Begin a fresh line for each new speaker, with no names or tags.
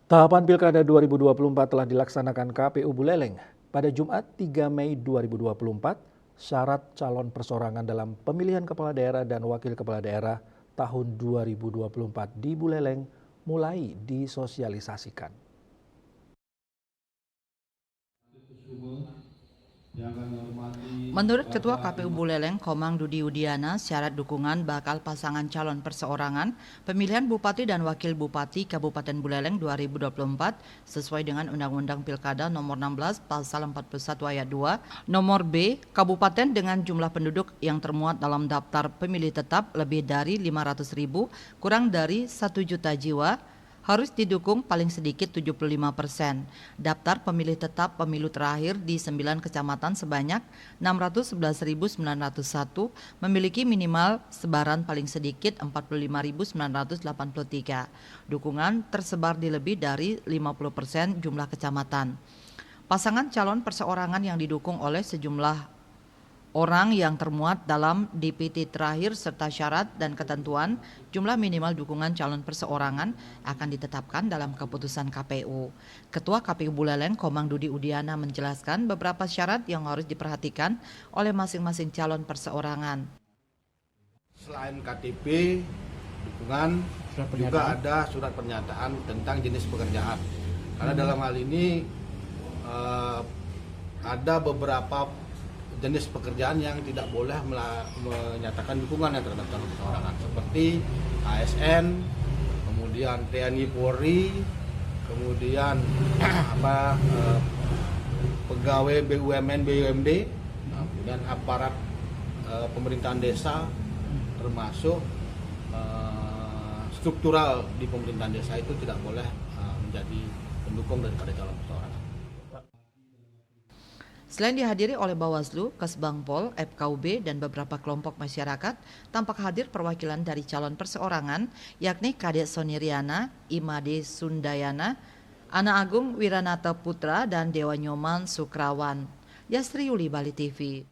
Tahapan Pilkada 2024 telah dilaksanakan KPU Buleleng. Pada Jumat 3 Mei 2024, syarat calon perseorangan dalam pemilihan kepala daerah dan wakil kepala daerah tahun 2024 di Buleleng mulai disosialisasikan.
Menurut Ketua KPU Buleleng, Komang Dudi Udiana, syarat dukungan bakal pasangan calon perseorangan pemilihan Bupati dan Wakil Bupati Kabupaten Buleleng 2024 sesuai dengan Undang-Undang Pilkada Nomor 16 Pasal 41 Ayat 2, Nomor B, Kabupaten dengan jumlah penduduk yang termuat dalam daftar pemilih tetap lebih dari 500.000, kurang dari 1 juta jiwa, harus didukung paling sedikit 75%. Daftar pemilih tetap pemilu terakhir di 9 kecamatan sebanyak 611.901 memiliki minimal sebaran paling sedikit 45.983. Dukungan tersebar di lebih dari 50% jumlah kecamatan. Pasangan calon perseorangan yang didukung oleh sejumlah orang yang termuat dalam DPT terakhir serta syarat dan ketentuan jumlah minimal dukungan calon perseorangan akan ditetapkan dalam keputusan KPU. Ketua KPU Buleleng Komang Dudi Udiana menjelaskan beberapa syarat yang harus diperhatikan oleh masing-masing calon perseorangan.
Selain KTP, dukungan, juga ada surat pernyataan tentang jenis pekerjaan. Karena dalam hal ini ada beberapa jenis pekerjaan yang tidak boleh menyatakan dukungan terhadap calon perseorangan seperti ASN, kemudian TNI Polri, kemudian pegawai BUMN BUMD, kemudian aparat pemerintahan desa, termasuk struktural di pemerintahan desa itu tidak boleh menjadi pendukung daripada calon perseorangan.
Selain dihadiri oleh Bawaslu, Kesbangpol, FKUB, dan beberapa kelompok masyarakat, tampak hadir perwakilan dari calon perseorangan, yakni Kadek Soniriana, Imade Sundayana, Ana Agung Wiranata Putra, dan Dewa Nyoman Sukrawan. Yastri Yuli, Bali TV.